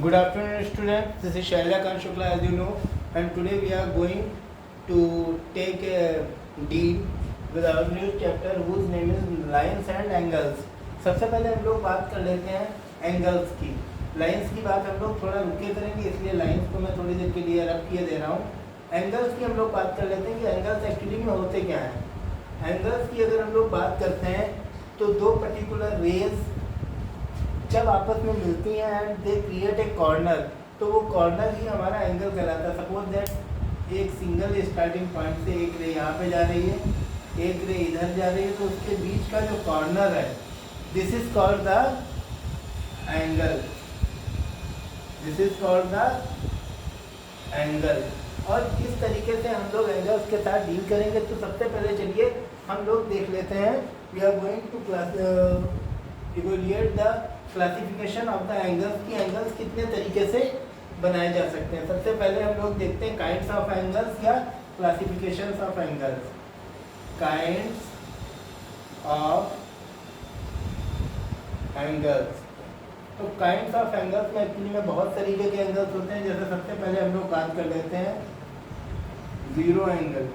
Good afternoon, students. This is Shaila Khan Shukla, as you know, and today we are going to take a deal with our new chapter, whose name is Lines and Angles. सबसे पहले हम लोग बात कर लेते हैं angles की. Lines की बात हम लोग थोड़ा रुक के करेंगे, इसलिए लाइंस को मैं थोड़ी देर के लिए रब किए दे रहा हूँ. एंगल्स की हम लोग बात कर लेते हैं कि एंगल्स एक्चुअली में होते क्या हैं. एंगल्स की अगर हम लोग बात करते हैं तो दो पर्टिकुलर रेज जब आपस में मिलती हैं and they create a corner, तो वो कॉर्नर ही हमारा एंगल कहलाता है. सपोज दैट एक सिंगल स्टार्टिंग पॉइंट से एक रे यहाँ पे जा रही है, एक रे इधर जा रही है, तो उसके बीच का जो कॉर्नर है, this is called the angle. This is called the angle. और किस तरीके से हम लोग एंगल्स के साथ डील करेंगे, तो सबसे पहले चलिए हम लोग देख लेते हैं. We are going to evaluate the classification of the angles की एंगल्स कितने तरीके से बनाए जा सकते हैं. सबसे पहले हम लोग देखते हैं काइंड्स ऑफ एंगल्स या classifications of angles. Kinds of angles. तो काइंड्स ऑफ एंगल्स में एक्चुअली में बहुत तरीके के एंगल्स होते हैं. जैसे सबसे पहले हम लोग बात कर लेते हैं जीरो एंगल.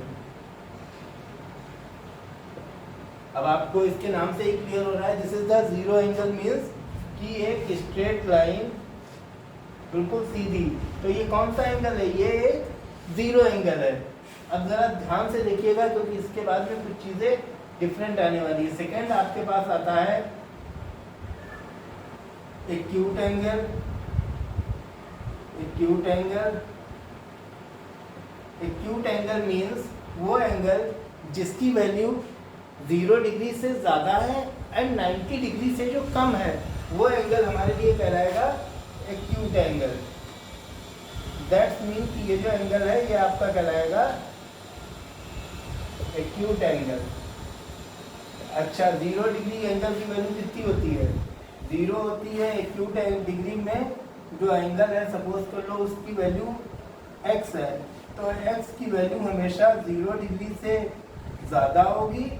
अब आपको इसके नाम से ही क्लियर हो रहा है, this is the zero angle means कि एक स्ट्रेट लाइन बिल्कुल सीधी. तो ये कौन सा एंगल है? ये एक जीरो एंगल है. अब ज़रा ध्यान से देखिएगा क्योंकि इसके बाद में कुछ चीज़ें डिफरेंट आने वाली है. सेकंड आपके पास आता है acute angle. Acute angle. Acute angle means वो एंगल जिसकी वैल्यू 0 डिग्री से ज़्यादा है एंड 90 डिग्री से जो कम है, वो एंगल हमारे लिए कहलाएगा एक्यूट एंगल. दैट्स मीन कि ये जो एंगल है ये आपका कहलाएगा एक्यूट एंगल. अच्छा, 0 डिग्री एंगल की वैल्यू कितनी होती है? 0 होती है. एक्यूट डिग्री में जो एंगल है, सपोज कर लो उसकी वैल्यू x है, तो x की वैल्यू हमेशा 0 डिग्री से ज़्यादा होगी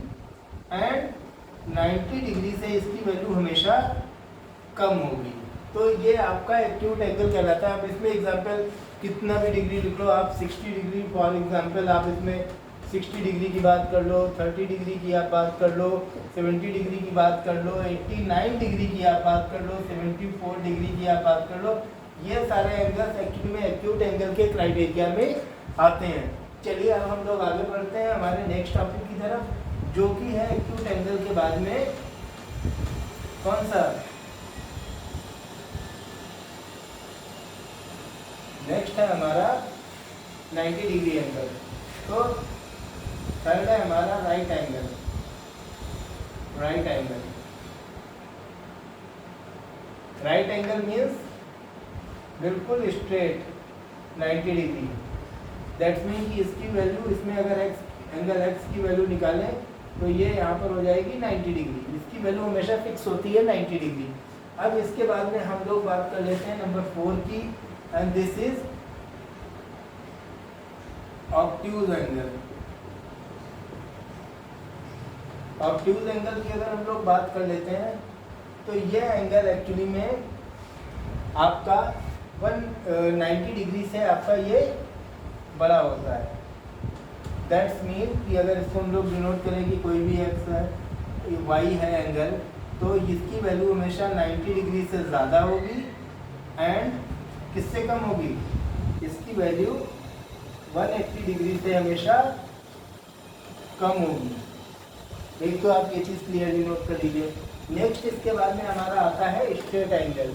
एंड 90 डिग्री से इसकी वैल्यू हमेशा कम होगी. तो ये आपका एक्यूट एंगल कहलाता है. आप इसमें एग्जांपल कितना भी डिग्री लिख लो, आप 60 डिग्री फॉर एग्जांपल, आप इसमें 60 डिग्री की बात कर लो, 30 डिग्री की आप बात कर लो, 70 डिग्री की बात कर लो, 89 डिग्री की आप बात कर लो, 74 डिग्री की आप बात कर लो. ये सारे एंगल्स एक्चुअली में एक्यूट एंगल के क्राइटेरिया में आते हैं. चलिए अब हम लोग आगे बढ़ते हैं हमारे नेक्स्ट टॉपिक की तरफ, जो कि है एक्यूट एंगल के बाद में कौन सा? नेक्स्ट है हमारा 90 डिग्री एंगल. तो थर्ड है हमारा right angle. Right angle. Right angle means बिल्कुल स्ट्रेट 90 डिग्री. दैट्स मीन कि इसकी वैल्यू, इसमें अगर एंगल x की वैल्यू निकालें तो ये यहाँ पर हो जाएगी 90 डिग्री. इसकी वैल्यू हमेशा फिक्स होती है 90 डिग्री. अब इसके बाद में हम लोग बात कर लेते हैं नंबर 4 की, and this is obtuse angle. Obtuse angle की अगर हम लोग बात कर लेते हैं तो ये एंगल एक्चुअली में आपका 190 डिग्री से आपका ये बड़ा होता है. दैट्स मीन कि अगर इसको हम लोग डिनोट करें कि कोई भी एक्स है, वाई है एंगल, तो इसकी वैल्यू हमेशा 90 डिग्री से ज़्यादा होगी एंड किससे कम होगी? इसकी वैल्यू 180 डिग्री से हमेशा कम होगी. एक तो आप ये चीज़ क्लियरली नोट कर लीजिए. नेक्स्ट इसके बाद में हमारा आता है स्ट्रेट एंगल.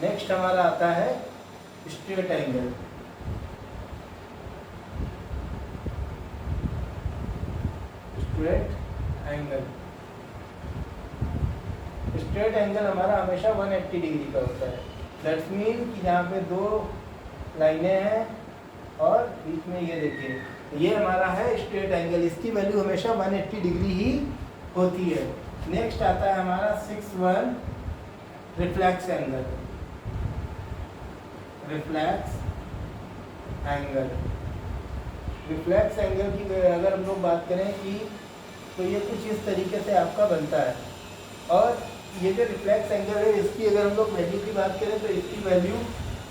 नेक्स्ट हमारा आता है straight angle. Straight angle. Straight angle हमारा हमेशा 180 डिग्री का होता है. दैट्स मीन कि यहाँ पे दो लाइनें हैं और बीच में ये देखिए, ये हमारा है स्ट्रेट एंगल. इसकी वैल्यू हमेशा 180 डिग्री ही होती है. नेक्स्ट आता है हमारा 6 reflex angle. Reflex angle. Reflex angle की अगर हम लोग बात करें कि तो ये कुछ इस तरीके से आपका बनता है. और ये जो रिफ्लेक्स एंगल है इसकी अगर हम लोग वैल्यू की बात करें तो इसकी वैल्यू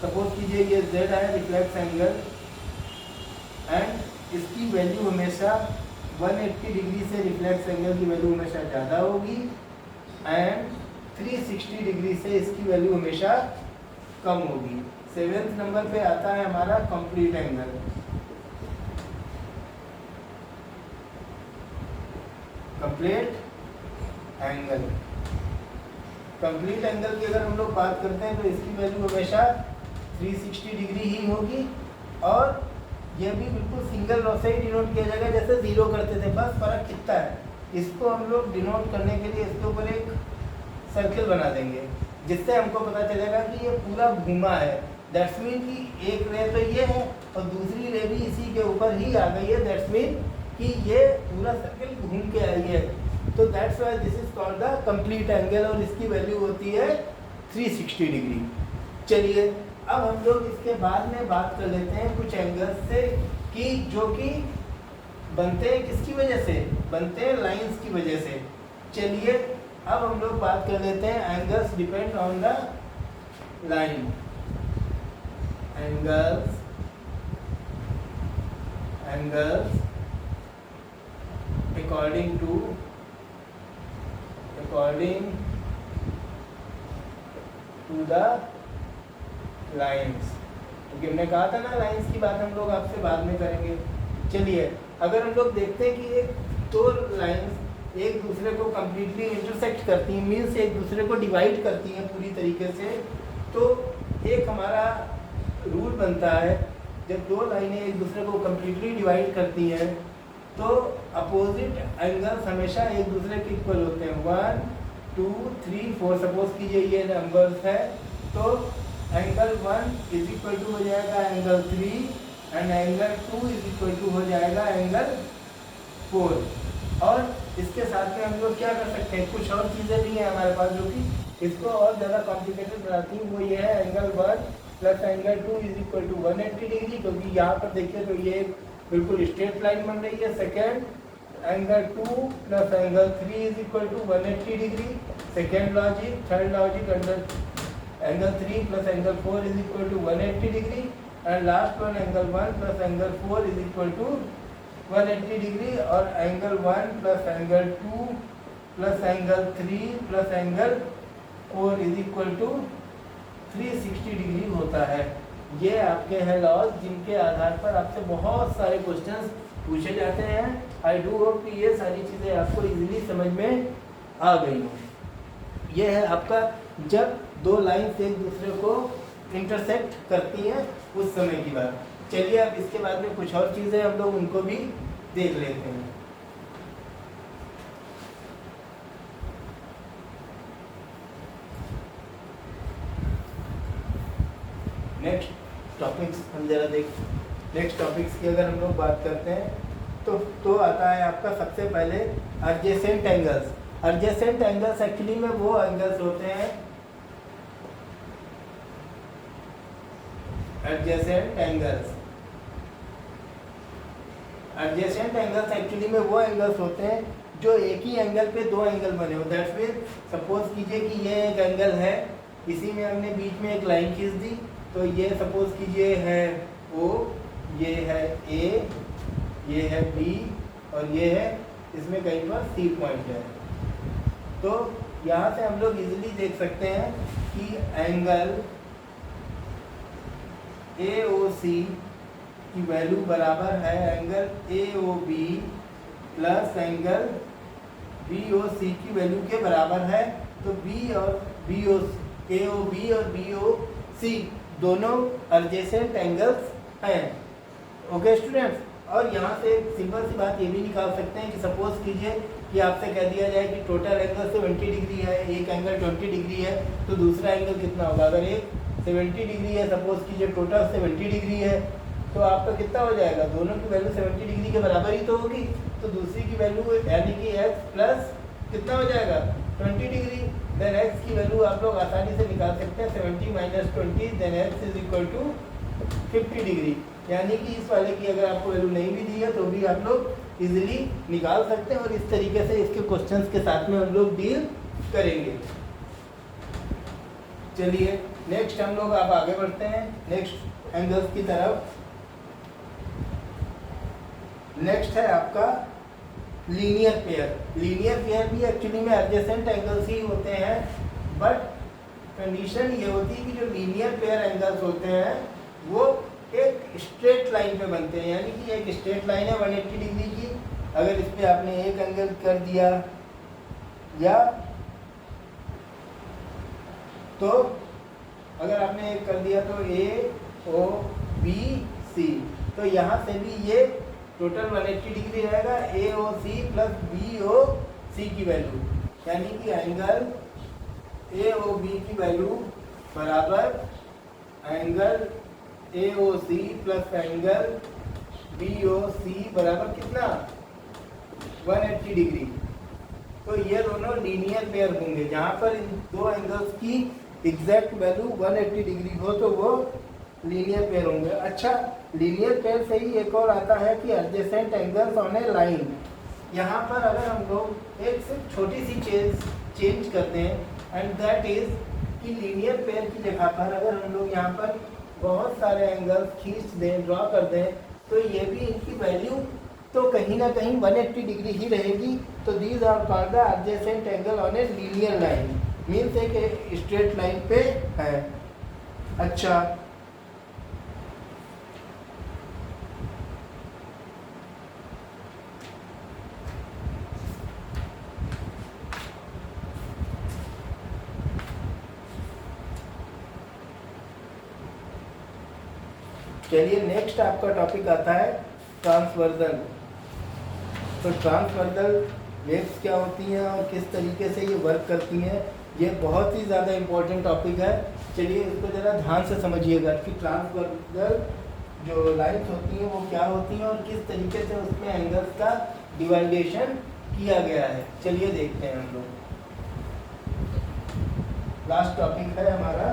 सपोज कीजिए ये z है रिफ्लेक्स एंगल, एंड इसकी वैल्यू हमेशा 180 डिग्री से रिफ्लेक्स एंगल की वैल्यू हमेशा ज़्यादा होगी, एंड 360 डिग्री से इसकी वैल्यू हमेशा कम होगी। 7th नंबर पे आता है हमारा complete angle. Complete angle, complete angle की अगर हम लोग बात करते हैं तो इसकी वैल्यू हमेशा 360 डिग्री ही होगी, और यह भी बिल्कुल सिंगल रो से ही डिनोट किया जाएगा जैसे जीरो करते थे, बस फर्क कितना है। इसको हम लोग डिनोट करने के लिए इसके ऊपर एक सर्किल बना देंगे जिससे हमको पता चलेगा कि ये पूरा घूमा है। दैट्स मीन कि एक रे तो ये है और दूसरी रे भी इसी के ऊपर ही आ गई है, दैट्स मीन कि ये पूरा सर्किल घूम के आई है। तो that's why this is called the complete angle, और इसकी वैल्यू होती है 360 डिग्री। चलिए अब हम लोग इसके बाद में बात कर लेते हैं कुछ एंगल्स से कि जो कि बनते हैं किसकी वजह से, बनते हैं लाइंस की वजह से। चलिए अब हम लोग बात कर लेते हैं angles depend on the line. Angles according to the lines, क्योंकि हमने कहा था ना लाइंस की बात हम लोग आपसे बाद में करेंगे। चलिए अगर हम लोग देखते हैं कि एक दो लाइंस एक दूसरे को कम्प्लीटली इंटरसेक्ट करती हैं, मीन्स एक दूसरे को डिवाइड करती हैं पूरी तरीके से, तो एक हमारा रूल बनता है जब दो लाइनें एक दूसरे को कम्प्लीटली डिवाइड करती हैं तो अपोजिट एंगल्स हमेशा एक दूसरे के इक्वल होते हैं। 1 2 3 4 सपोज कीजिए ये नंबर्स है, तो एंगल 1 इज इक्वल टू हो जाएगा angle 3 and angle 2 is equal to हो जाएगा एंगल 4। और इसके साथ में हम लोग क्या कर सकते हैं, कुछ और चीज़ें भी हैं हमारे पास जो कि इसको और ज़्यादा कॉम्प्लिकेटेड बनाती हैं। वो ये है angle 1 plus angle 2 is equal to 180 degree, क्योंकि यहाँ पर देखिए तो ये बिल्कुल स्ट्रेट लाइन बन रही है। Second angle 2 plus angle 3 is equal to 180 degree, second logic. Third logic angle 3 plus angle 4 is equal to 180 degree, and last one angle 1 plus angle 4 is equal to 180 degree, और angle 1 plus angle 2 plus angle 3 plus angle 4 is equal to 360 degree होता है। ये आपके हैं laws जिनके आधार पर आपसे बहुत सारे क्वेश्चंस पूछे जाते हैं। आई डू होप कि ये सारी चीज़ें आपको इजीली समझ में आ गई हों। ये है आपका जब दो लाइंस एक दूसरे को इंटरसेक्ट करती हैं उस समय की बात। चलिए अब इसके बाद में कुछ और चीज़ें हम लोग उनको भी देख लेते हैं। नेक्स्ट टॉपिक्स हम जरा नेक्स्ट टॉपिक्स की अगर हम लोग बात करते हैं तो आता है आपका सबसे पहले adjacent angles. Adjacent angles actually में वो एंगल्स होते हैं एडजेसेंट एंगल्स एक्चुअली में वो एंगल्स होते हैं जो एक ही एंगल पे दो एंगल बने हो। दैट्स मीन सपोज कीजिए कि ये एक एंगल है, इसी में हमने बीच में एक लाइन खींच दी, तो ये सपोज कीजिए है O, ये है A, ये है B और ये है इसमें कहीं पर C पॉइंट है। तो यहाँ से हम लोग इजीली देख सकते हैं कि एंगल AOC की वैल्यू बराबर है angle AOB plus angle BOC की वैल्यू के बराबर है। तो B और AOB और BOC दोनों एडजेसेंट एंगल्स हैं। ओके स्टूडेंट्स, और यहाँ से एक सिंपल सी बात ये भी निकाल सकते हैं कि सपोज कीजिए कि आपसे कह दिया जाए कि टोटल एंगल 70 डिग्री है, एक एंगल 20 डिग्री है, तो दूसरा एंगल कितना होगा। अगर एक 70 डिग्री है, सपोज कीजिए टोटल 70 डिग्री है, तो आपका कितना हो जाएगा, दोनों की वैल्यू 70 डिग्री के बराबर ही तो होगी। तो दूसरी की वैल्यू यानी कि x प्लस कितना हो जाएगा 20 डिग्री। देन x की वैल्यू आप लोग आसानी से निकाल सकते हैं 70 minus 20 then x is equal to 50 degree. यानी कि इस वाले की अगर आपको वैल्यू नहीं भी दी है तो भी आप लोग इजीली निकाल सकते हैं, और इस तरीके से इसके क्वेश्चंस के साथ में हम लोग डील करेंगे। चलिए नेक्स्ट हम लोग आप आगे बढ़ते हैं नेक्स्ट एंगल्स की तरफ। नेक्स्ट है आपका लीनियर पेयर। लीनियर पेयर भी एक्चुअली में एडजेसेंट एंगल्स ही होते हैं, बट कंडीशन ये होती है कि जो लीनियर पेयर एंगल्स होते हैं वो एक स्ट्रेट लाइन पे बनते हैं, यानी कि एक स्ट्रेट लाइन है 180 डिग्री की। अगर इस पे आपने एक एंगल कर दिया या तो अगर आपने एक कर दिया तो ए ओ बी सी, तो यहाँ से भी ये टोटल 180 डिग्री रहेगा ए O C plus B O सी की वैल्यू, यानी कि एंगल ए ओ बी की वैल्यू बराबर angle A O C plus angle B O C बराबर कितना 180 डिग्री। तो ये दोनों लीनियर पेयर होंगे। जहाँ पर इन दो एंगल्स की एग्जैक्ट वैल्यू 180 डिग्री हो तो वो लीनियर पेयर होंगे। अच्छा, लीनियर पेयर से ही एक और आता है कि adjacent angles on A line. यहाँ पर अगर हम लोग एक सिर्फ छोटी सी चेंज करते हैं एंड दैट इज कि लीनियर पेयर की जगह पर अगर हम लोग यहाँ पर बहुत सारे एंगल्स खींच दें, ड्रॉ कर दें, तो ये भी इनकी वैल्यू तो कहीं ना कहीं 180 डिग्री ही रहेगी। तो these are called the adjacent angle on a linear line, means एक स्ट्रेट लाइन पे है। अच्छा, चलिए नेक्स्ट आपका टॉपिक आता है ट्रांसवर्सल। तो ट्रांसवर्सल वेव्स क्या होती हैं और किस तरीके से ये वर्क करती हैं, ये बहुत ही ज़्यादा इम्पोर्टेंट टॉपिक है। चलिए इसको ज़रा ध्यान से समझिएगा कि ट्रांसवर्सल जो लाइन्स होती हैं वो क्या होती हैं और किस तरीके से उसमें एंगल्स का डिवाइडेशन किया गया है। चलिए देखते हैं हम लोग। लास्ट टॉपिक है हमारा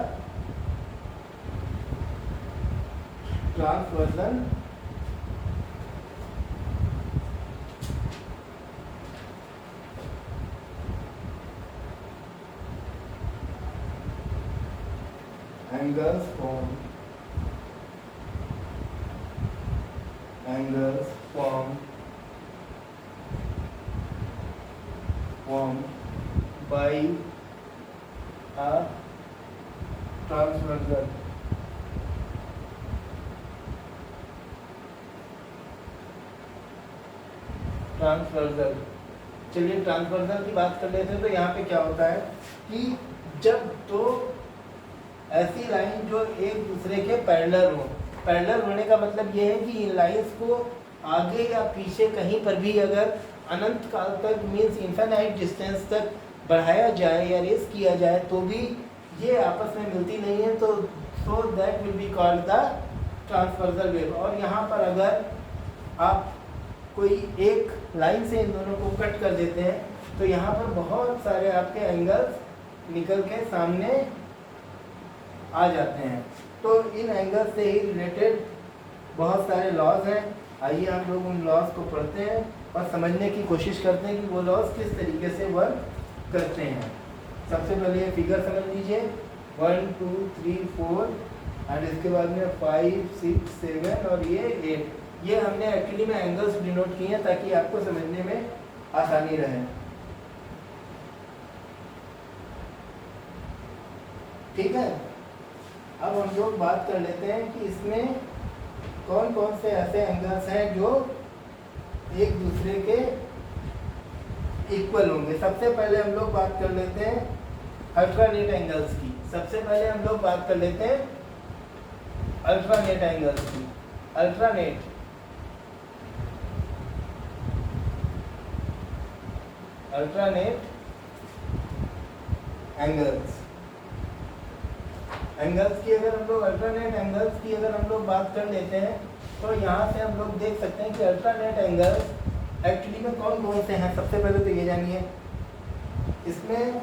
transversal angles formed by a transversal transversal. चलिए ट्रांसवर्सल की बात कर लेते हैं। तो यहाँ पे क्या होता है कि जब तो ऐसी लाइन जो एक दूसरे के पैरेलल हो, पैरेलल होने का मतलब ये है कि इन लाइंस को आगे या पीछे कहीं पर भी अगर अनंत काल तक मीन्स इनफाइनाइट डिस्टेंस तक बढ़ाया जाए या रेस किया जाए तो भी ये आपस में मिलती नहीं है, तो so that will be called the transversal wave. और यहाँ पर अगर आप कोई एक लाइन से इन दोनों को कट कर देते हैं तो यहाँ पर बहुत सारे आपके एंगल्स निकल के सामने आ जाते हैं। तो इन एंगल्स से ही रिलेटेड बहुत सारे लॉज हैं। आइए हम लोग उन लॉज को पढ़ते हैं और समझने की कोशिश करते हैं कि वो लॉज किस तरीके से वर्क करते हैं। सबसे पहले ये फिगर समझ लीजिए 1 2 3 4 एंड इसके बाद में 5 6 7 और ये 8। ये हमने एक्चुअली में एंगल्स डिनोट किए हैं ताकि आपको समझने में आसानी रहे। ठीक है, अब हम लोग बात कर लेते हैं कि इसमें कौन कौन से ऐसे एंगल्स हैं जो एक दूसरे के इक्वल होंगे। सबसे पहले हम लोग बात कर लेते हैं अल्ट्रानेट एंगल्स की। सबसे पहले हम लोग बात कर लेते हैं अल्ट्रानेट एंगल्स की। अल्ट्रानेट एंगल्स की अगर हम लोग अल्टरनेट एंगल्स की अगर हम लोग बात कर लेते हैं तो यहाँ से हम लोग देख सकते हैं कि अल्टरनेट एंगल्स एक्चुअली में कौन कौन से हैं। सबसे पहले तो ये जानिए, इसमें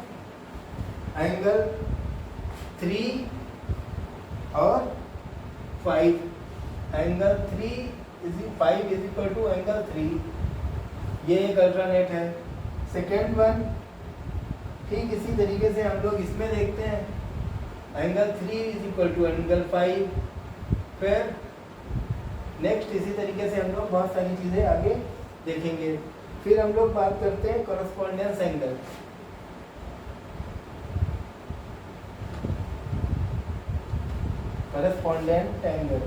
एंगल 3 और 5, angle 5 is equal to angle 3, ये एक अल्टरनेट है। सेकेंड वन ठीक इसी तरीके से हम लोग इसमें देखते हैं, angle 3 is equal to angle 5। फिर नेक्स्ट इसी तरीके से हम लोग बहुत सारी चीज़ें आगे देखेंगे। फिर हम लोग बात करते हैं correspondence angle. Correspondent angle,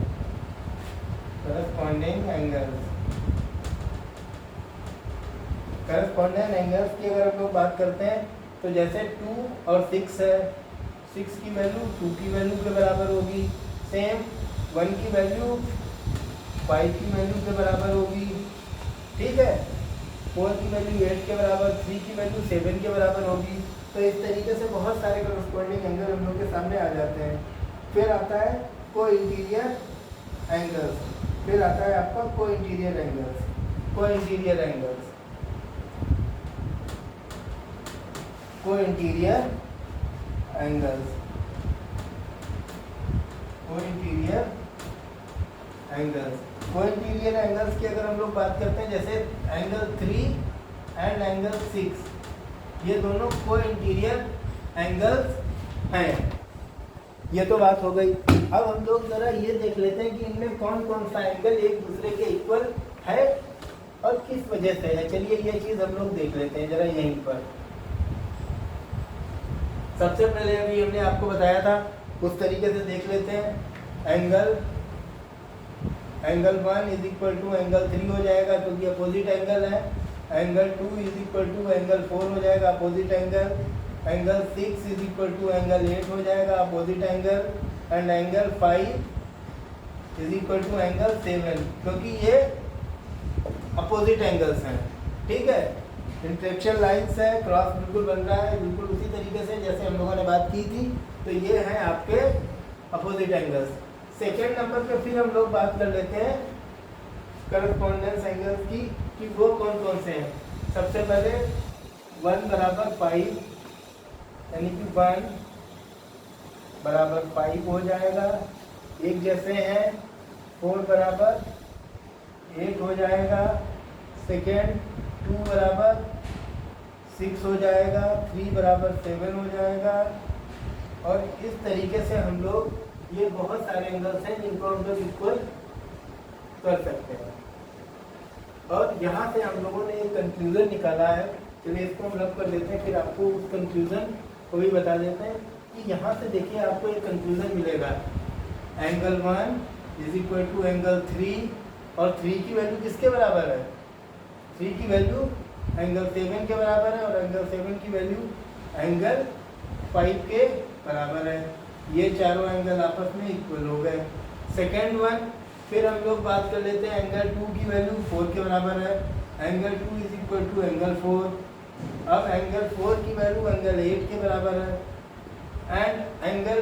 corresponding angles. Correspondent angles की अगर हम लोग बात करते हैं तो जैसे 2 और 6 है, 6 की वैल्यू 2 की वैल्यू के बराबर होगी, सेम 1 की वैल्यू 5 की वैल्यू के बराबर होगी, ठीक है। 4 की वैल्यू 8 के बराबर, 3 की वैल्यू 7 के बराबर होगी। तो इस तरीके से बहुत सारे करस्पॉन्डिंग एंगल हम लोग के सामने आ जाते हैं। फिर आता है को इंटीरियर एंगल्स, फिर आता है आपका को इंटीरियर एंगल्स। को इंटीरियर एंगल्स, को इंटीरियर एंगल्स, को इंटीरियर एंगल्स। को इंटीरियर एंगल्स की अगर हम लोग बात करते हैं, जैसे एंगल 3 एंड एंगल 6, ये दोनों को इंटीरियर एंगल्स हैं। ये तो बात हो गई। अब हम लोग जरा ये देख लेते हैं कि इनमें कौन कौन सा एंगल एक दूसरे के इक्वल है और किस वजह से है। चलिए ये चीज़ हम लोग देख लेते हैं जरा यहीं पर। सबसे पहले अभी हमने आपको बताया था उस तरीके से देख लेते हैं। Angle 1 is equal to angle 3 हो जाएगा क्योंकि अपोजिट एंगल है। Angle 2 is equal to angle 4 हो जाएगा, opposite angle. Angle 6 is equal to angle 8 हो जाएगा, opposite angle. And angle 5 is equal to angle 7 क्योंकि ये अपोजिट एंगल्स हैं, ठीक है। इंटरेक्शन लाइन्स है, क्रॉस बिल्कुल बन रहा है, बिल्कुल उसी तरीके से जैसे हम लोगों ने बात की थी। तो ये हैं आपके अपोजिट एंगल्स। सेकेंड नंबर पे फिर हम लोग बात कर लेते हैं करस्पॉन्डेंस एंगल्स की कि वो कौन कौन से हैं। सबसे पहले 1 बराबर 5, यानी कि 1 बराबर 5 हो जाएगा, एक जैसे हैं। 4 बराबर 8 हो जाएगा। सेकेंड 2 बराबर 6 हो जाएगा, 3 बराबर 7 हो जाएगा। और इस तरीके से हम लोग ये बहुत सारे एंगल्स हैं जिनको हम लोग इक्वल कर सकते हैं। और यहाँ से हम लोगों ने एक कंक्लूजन निकाला है, चलिए इसको हम रब कर देते हैं, फिर आपको उस कंक्लूजन को भी बता देते हैं कि यहाँ से देखिए आपको एक कंक्लूजन मिलेगा। Angle 1 is equal to angle 3, और 3 की वैल्यू किसके बराबर है? 3 की वैल्यू एंगल 7 के बराबर है, और एंगल 7 की वैल्यू एंगल 5 के बराबर है। ये चारों एंगल आपस में इक्वल हो गए। सेकेंड वन, फिर हम लोग बात कर लेते हैं एंगल 2 की वैल्यू 4 के बराबर है। Angle 2 is equal to angle 4। अब एंगल 4 की वैल्यू एंगल 8 के बराबर है। एंड एंगल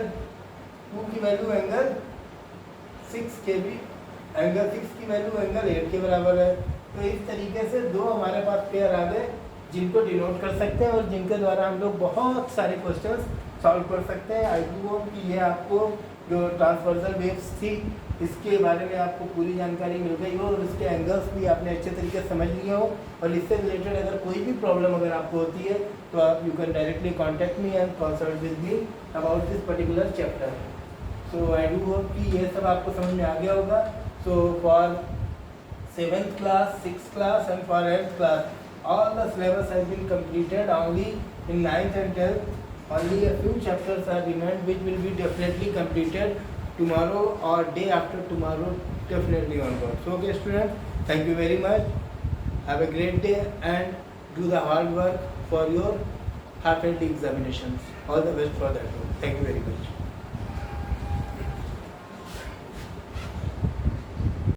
2 की वैल्यू एंगल 6 के भी, एंगल 6 की वैल्यू एंगल 8 के बराबर है। तो इस तरीके से दो हमारे पास पेयर आ गए जिनको डिनोट कर सकते हैं और जिनके द्वारा हम लोग बहुत सारे क्वेश्चंस सॉल्व कर सकते हैं। आई डू होप कि ये आपको जो ट्रांसवर्सल वेव्स थी इसके बारे में आपको पूरी जानकारी मिल गई हो और इसके एंगल्स भी आपने अच्छे तरीके से समझ लिए हो। और इससे रिलेटेड अगर कोई भी प्रॉब्लम अगर आपको होती है तो आप you can directly contact me and consult with me about this particular chapter. So I do hope कि ये सब आपको समझ में आ गया होगा। So for 7th class, 6th class and for 8th class, all the syllabus has been completed. Only in 9th and 10th, only a few chapters are remained which will be definitely completed tomorrow or day after tomorrow, definitely onwards. So okay students, thank you very much. Have a great day and do the hard work for your half-yearly examinations. All the best for that. Thank you very much.